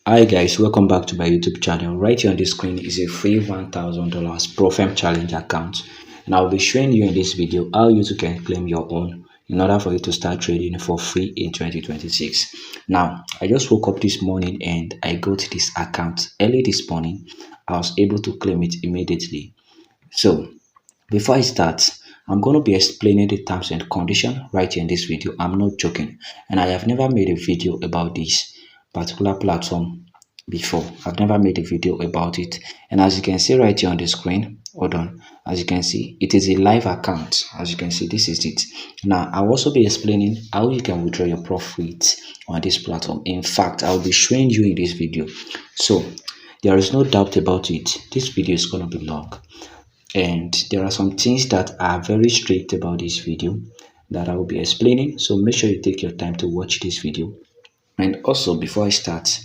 Hi guys, welcome back to my YouTube channel. Right here on the screen is a free $1,000 Profem Challenge account, and I'll be showing you in this video how you too can claim your own in order for you to start trading for free in 2026. Now, I just woke up this morning and I got this account early this morning. I was able to claim it immediately. So before I start, I'm going to be explaining the terms and condition right here in this video. I'm not joking, and I have never made a video about this particular platform before. I've never made a video about it, and as you can see right here on the screen, hold on, as you can see, it is a live account. As you can see, this is it. Now I'll also be explaining how you can withdraw your profits on this platform. In fact, I'll be showing you in this video, so there is no doubt about it, this video is going to be long, and there are some things that are very strict about this video that I will be explaining. So make sure you take your time to watch this video. And also, before I start,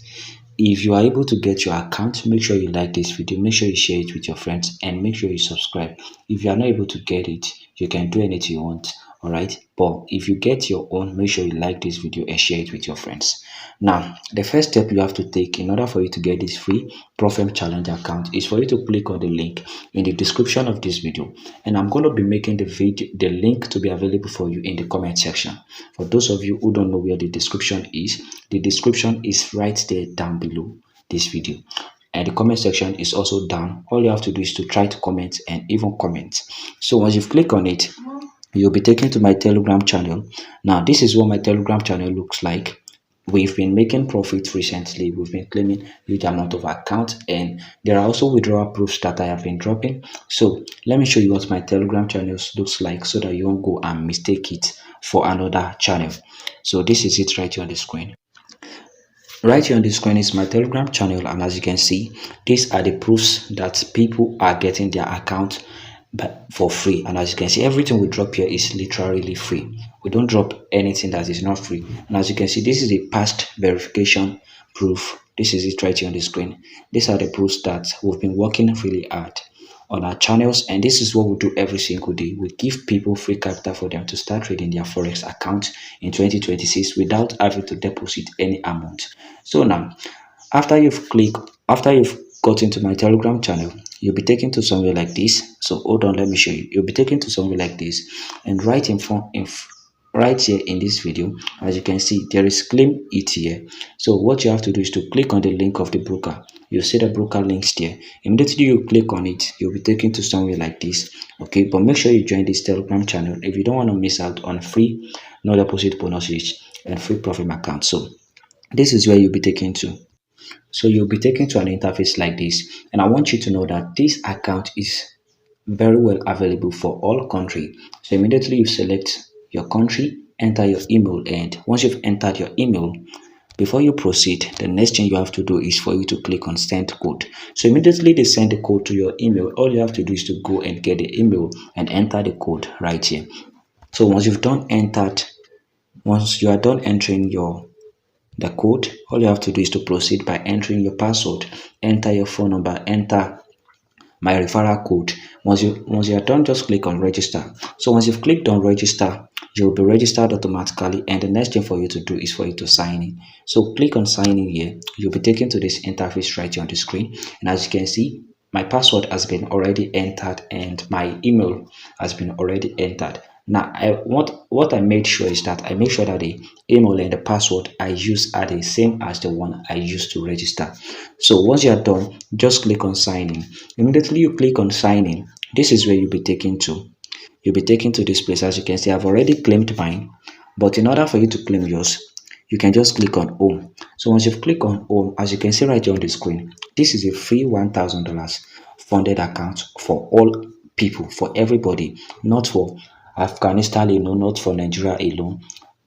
if you are able to get your account, make sure you like this video, make sure you share it with your friends, and make sure you subscribe. If you are not able to get it, you can do anything you want, all right? But if you get your own, make sure you like this video and share it with your friends. Now, the first step you have to take in order for you to get this free Profem Challenge account is for you to click on the link in the description of this video, and I'm going to be making the link to be available for you in the comment section. For those of you who don't know where the description is right there down below this video, and the comment section is also down. All you have to do is to try to comment and even comment. So once you click on it, you'll be taken to my Telegram channel. Now this is what my Telegram channel looks like. We've been making profits recently. We've been claiming huge amount of accounts, and there are also withdrawal proofs that I have been dropping. So let me show you what my Telegram channel looks like so that you won't go and mistake it for another channel. So this is it right here on the screen. Right here on the screen is my Telegram channel, and as you can see, these are the proofs that people are getting their account for free. And as you can see, everything we drop here is literally free. We don't drop anything that is not free. And as you can see, this is a past verification proof. This is it right here on the screen. These are the proofs that we've been working really hard on our channels, and this is what we do every single day. We give people free capital for them to start trading their forex account in 2026 without having to deposit any amount. So now, after you've got into my Telegram channel, you'll be taken to somewhere like this. So hold on, let me show you. You'll be taken to somewhere like this, and right in front, right here in this video, as you can see, there is claim it here. So what you have to do is to click on the link of the broker. You see the broker links there. Immediately you click on it, you'll be taken to somewhere like this. Okay, but make sure you join this Telegram channel if you don't want to miss out on free no deposit bonuses and free profit account. So this is where you'll be taken to. So you'll be taken to an interface like this, and I want you to know that this account is very well available for all country. So immediately you select your country, enter your email, and once you've entered your email, before you proceed, the next thing you have to do is for you to click on send code. So immediately they send the code to your email. All you have to do is to go and get the email and enter the code right here. So once you are done entering the code, all you have to do is to proceed by entering your password, enter your phone number, enter my referral code. Once you are done, just click on register. So once you've clicked on register, you'll be registered automatically, and the next thing for you to do is for you to sign in. So click on sign in here. You'll be taken to this interface right here on the screen, and as you can see, my password has been already entered and my email has been already entered. Now what I made sure is that I make sure that the email and the password I use are the same as the one I used to register. So once you are done, just click on sign in. Immediately you click on sign in, this is where you'll be taken to. You'll be taken to this place. As you can see, I've already claimed mine, but in order for you to claim yours, you can just click on home. So once you've clicked on home, as you can see right here on the screen, this is a free $1,000 funded account for all people, for everybody, not for Afghanistan alone, not for Nigeria alone,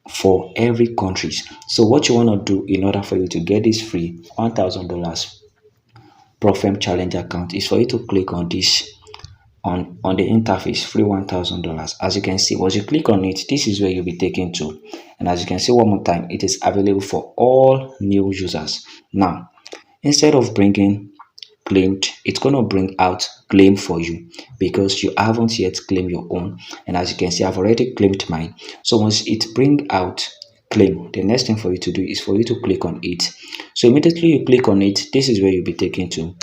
for every country. So what you want to do in order for you to get this free $1,000 Profem Challenge account is for you to click on this on the interface, free $1,000. As you can see, once you click on it, this is where you'll be taken to, and as you can see one more time, it is available for all new users. Now, instead of bringing claimed, it's going to bring out claim for you because you haven't yet claimed your own, and as you can see, I've already claimed mine. So once it bring out claim, the next thing for you to do is for you to click on it. So immediately you click on it, this is where you'll be taken to.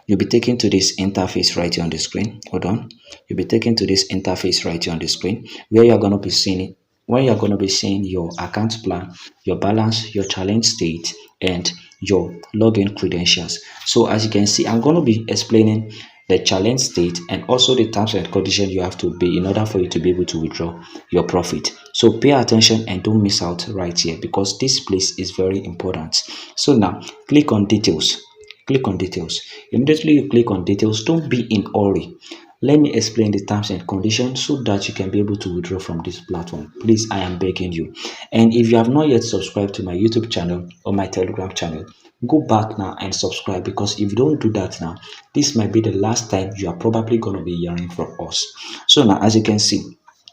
You'll be taken to this interface right here on the screen. Hold on. You'll be taken to this interface right here on the screen where you're going to be seeing it. Where you're going to be seeing your account plan, your balance, your challenge state, and your login credentials. So as you can see, I'm going to be explaining the challenge state and also the terms and conditions you have to be in order for you to be able to withdraw your profit. So pay attention and don't miss out right here because this place is very important. So now click on details. Click on details. Immediately you click on details, don't be in hurry. Let me explain the terms and conditions so that you can be able to withdraw from this platform. Please, I am begging you. And if you have not yet subscribed to my YouTube channel or my Telegram channel, go back now and subscribe, because if you don't do that now, this might be the last time you are probably going to be hearing from us. So now, as you can see,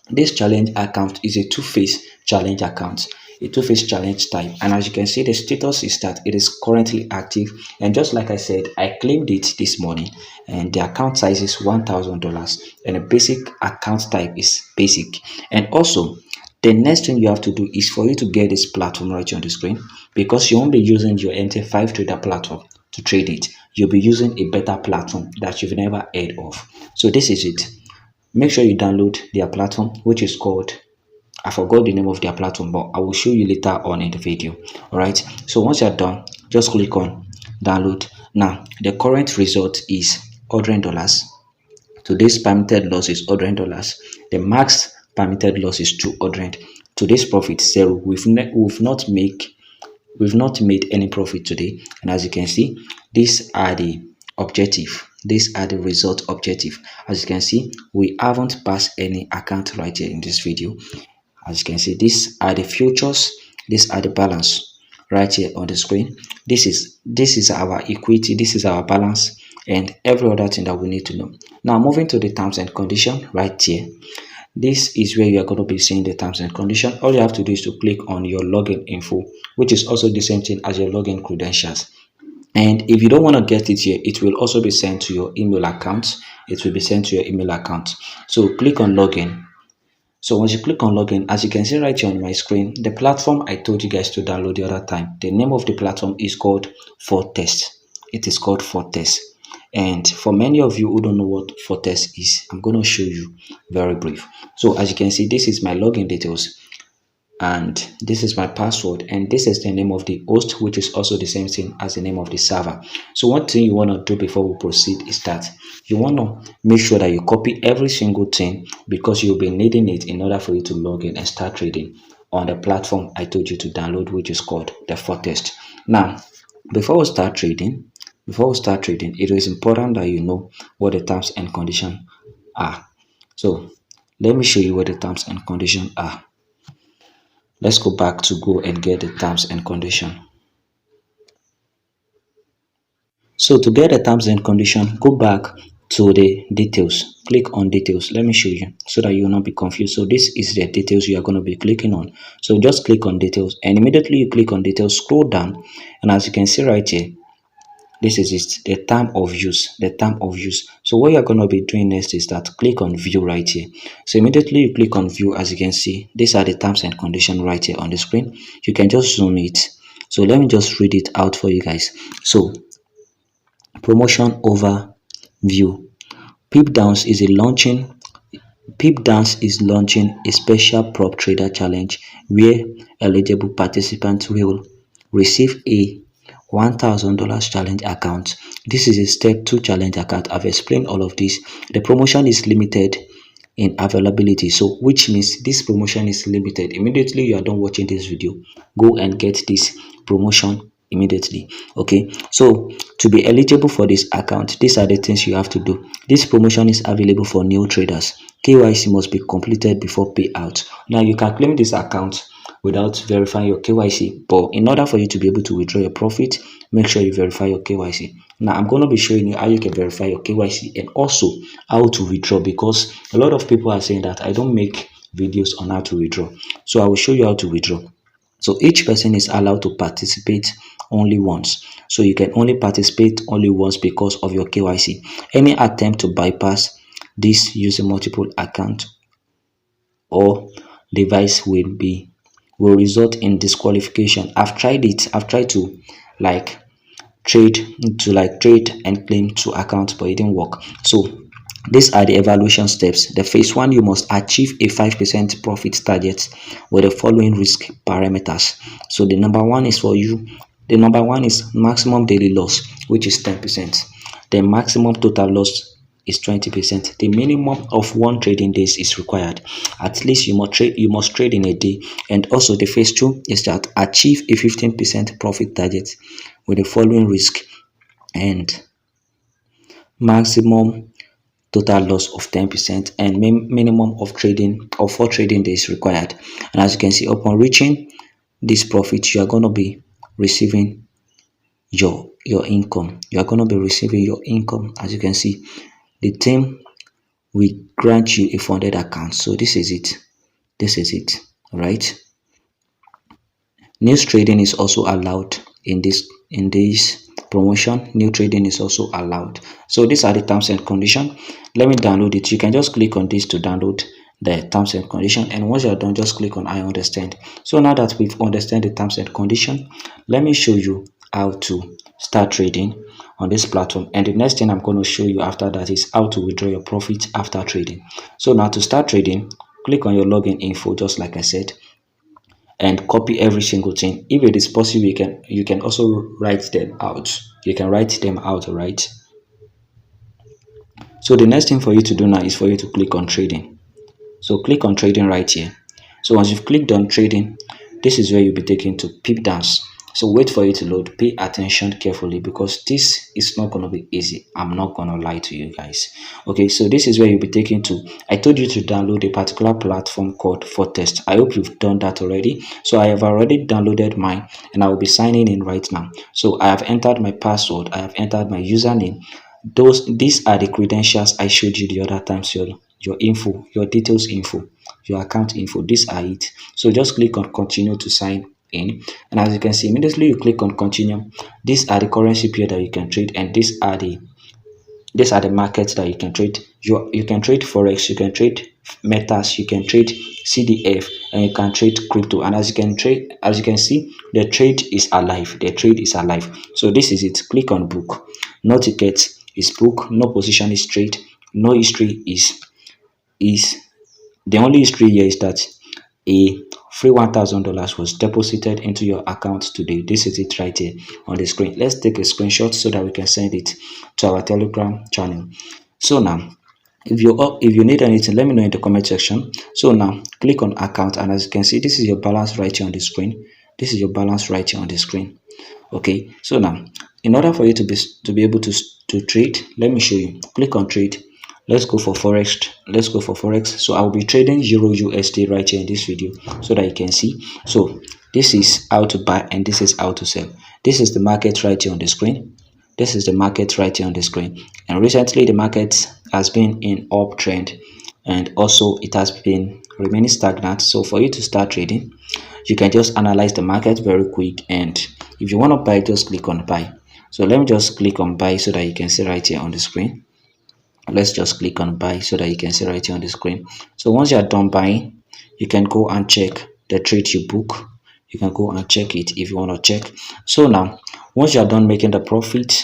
this challenge account is a two-phase challenge account, a two-phase challenge type, and as you can see, the status is that it is currently active. And just like I said, I claimed it this morning, and the account size is $1,000, and the basic account type is basic. And also, the next thing you have to do is for you to get this platform right here on the screen, because you won't be using your MT5 trader platform to trade it. You'll be using a better platform that you've never heard of. So this is it. Make sure you download their platform, which is called, I forgot the name of their platform, but I will show you later on in the video. All right, so once you're done, just click on download. Now the current result is $100. Today's permitted loss is $100. The max permitted loss is 200. Today's profit 0. We've not made any profit today, and as you can see, these are the objective, these are the result objective. As you can see, we haven't passed any account right here in this video. As you can see, these are the futures, these are the balance right here on the screen. This is our equity, this is our balance, and every other thing that we need to know. Now moving to the terms and condition right here. This is where you are going to be seeing the terms and condition. All you have to do is to click on your login info, which is also the same thing as your login credentials. And if you don't want to get it here, it will also be sent to your email account. It will be sent to your email account. So click on login. So once you click on login, as you can see right here on my screen, the platform I told you guys to download the other time, the name of the platform is called Forex. It is called Forex. And for many of you who don't know what Forex is, I'm going to show you very brief. So as you can see, this is my login details, and this is my password, and this is the name of the host, which is also the same thing as the name of the server. So one thing you want to do before we proceed is that you want to make sure that you copy every single thing, because you'll be needing it in order for you to log in and start trading on the platform I told you to download, which is called the Forex. Now before we start trading, it is important that you know what the terms and conditions are. So let me show you what the terms and conditions are. Let's go back to go and get the terms and conditions. So to get the terms and conditions, go back to the details. Click on details. Let me show you so that you will not be confused. So this is the details you are going to be clicking on. So just click on details, and immediately you click on details, scroll down, and as you can see right here, this is it, the term of use, So what you're going to be doing next is that click on view right here. So immediately you click on view, as you can see, these are the terms and conditions right here on the screen. You can just zoom it. So let me just read it out for you guys. So promotion overview. Pip Downs is launching a special prop trader challenge where eligible participants will receive a $1,000 challenge account. This is a step 2 challenge account. I've explained all of this. The promotion is limited in availability, so which means this promotion is limited. Immediately you are done watching this video, go and get this promotion immediately. Okay, so to be eligible for this account, these are the things you have to do. This promotion is available for new traders. KYC must be completed before payout. Now you can claim this account without verifying your KYC, but in order for you to be able to withdraw your profit, make sure you verify your KYC. Now I'm going to be showing you how you can verify your KYC and also how to withdraw, because a lot of people are saying that I don't make videos on how to withdraw. So I will show you how to withdraw. So each person is allowed to participate only once. So you can only participate only once because of your KYC. Any attempt to bypass this using multiple account or device will will result in disqualification. I've tried it. I've tried to like trade trade and claim two accounts, but it didn't work. So these are the evaluation steps. The phase one, you must achieve a 5% profit target with the following risk parameters. So the number one is for you. The number one is maximum daily loss, which is 10%. The maximum total loss is 20%. The minimum of one trading days is required. At least you must trade in a day. And also the phase two is that achieve a 15% profit target with the following risk and maximum total loss of 10% and minimum of 4 trading days required. And as you can see, upon reaching this profit, you are going to be receiving your income. You are going to be receiving your income. As you can see, the team will grant you a funded account. So this is it. This is it. All right. News trading is also allowed in this promotion. New trading is also allowed. So these are the terms and conditions. Let me download it. You can just click on this to download the terms and conditions, and once you're done, just click on I understand. So now that we've understand the terms and conditions, let me show you how to start trading on this platform. And the next thing I'm going to show you after that is how to withdraw your profit after trading. So now to start trading, click on your login info, just like I said, and copy every single thing. If it is possible, you can also write them out. You can write them out. All right. So the next thing for you to do now is for you to click on trading. So click on trading right here. So once you've clicked on trading, this is where you'll be taken to pip dance. So wait for it to load. Pay attention carefully because this is not going to be easy. I'm not going to lie to you guys. Okay, so this is where you'll be taken to. I told you to download a particular platform called Fortest. I hope you've done that already. So I have already downloaded mine and I will be signing in right now. So I have entered my password. I have entered my username. These are the credentials I showed you the other times. Your info, your details info, your account info. These are it. So just click on continue to sign in, and as you can see, immediately you click on continue. These are the currency pair that you can trade, and these are the markets that you can trade. You can trade forex, you can trade metas, you can trade CDF, and you can trade crypto. And as you can see, the trade is alive. The trade is alive. So this is it. Click on book. No tickets is book. No position is trade. No history is the only history here is that a free $1,000 was deposited into your account today. This is it right here on the screen. Let's take a screenshot so that we can send it to our Telegram channel. So now, if you need anything, let me know in the comment section. So now click on account, and as you can see, this is your balance right here on the screen. This is your balance right here on the screen. Okay, so now in order for you to be able to trade, let me show you. Click on trade. Let's go for forex. Let's go for forex. So I'll be trading Euro USD right here in this video so that you can see. So this is how to buy and this is how to sell. This is the market right here on the screen. This is the market right here on the screen. And recently the market has been in uptrend, and also it has been remaining stagnant. So for you to start trading, you can just analyze the market very quick, and if you want to buy, just click on buy. So let me just click on buy so that you can see right here on the screen. Let's just click on buy so that you can see right here on the screen. So once you are done buying, you can go and check the trade you book. You can go and check it if you want to check. So now once you are done making the profit,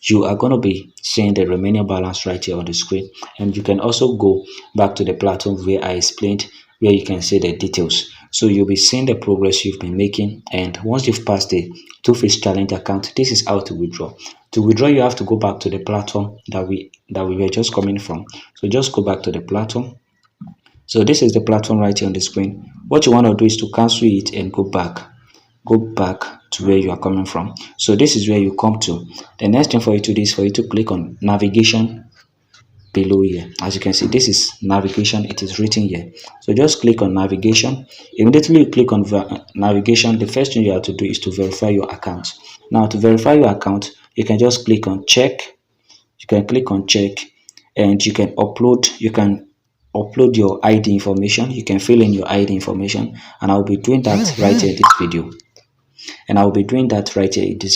you are going to be seeing the remaining balance right here on the screen. And you can also go back to the platform where I explained, where you can see the details. So you'll be seeing the progress you've been making, and once you've passed the two-phase challenge account, this is how to withdraw. To withdraw, you have to go back to the platform that we were just coming from. So just go back to the platform. So this is the platform right here on the screen. What you want to do is to cancel it and go back to where you are coming from. So this is where you come to. The next thing for you to do is for you to click on navigation below here. As you can see, this is navigation. It is written here. So just click on navigation. Immediately you click on navigation, the first thing you have to do is to verify your account. Now to verify your account, you can just click on check. You can click on check, and you can upload your ID information. You can fill in your ID information, and I'll be doing that right here in this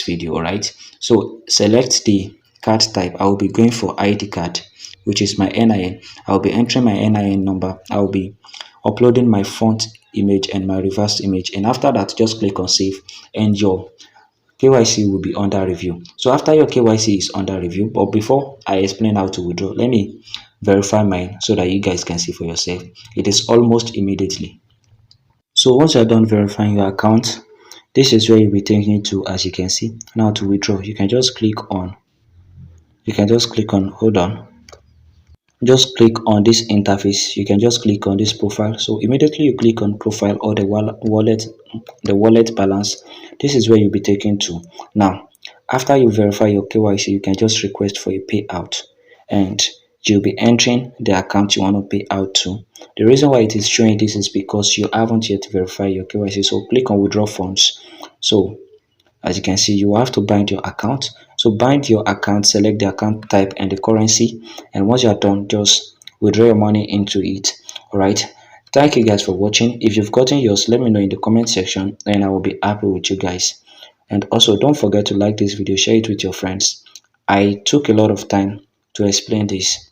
video. All right. So select the card type. I will be going for ID card, which is my NIN. I'll be entering my NIN number. I'll be uploading my font image and my reverse image. And after that, just click on save and your KYC will be under review. So after your KYC is under review, but before I explain how to withdraw, let me verify mine so that you guys can see for yourself. It is almost immediately. So once you're done verifying your account, this is where you'll be taken to, as you can see. Now to withdraw, you can just click on hold on. Just click on this interface. You can just click on this profile. So immediately you click on profile or the wallet balance. This is where you'll be taken to. Now, after you verify your KYC, you can just request for a payout, and you'll be entering the account you want to pay out to. The reason why it is showing this is because you haven't yet verified your KYC. So click on withdraw funds. So as you can see, you have to bind your account. So bind your account, select the account type and the currency, and once you're done, just withdraw your money into it. All right, thank you guys for watching. If you've gotten yours, let me know in the comment section and I will be happy with you guys. And also don't forget to like this video, share it with your friends. I took a lot of time to explain this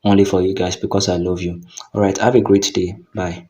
only for you guys because I love you. All right, have a great day. Bye.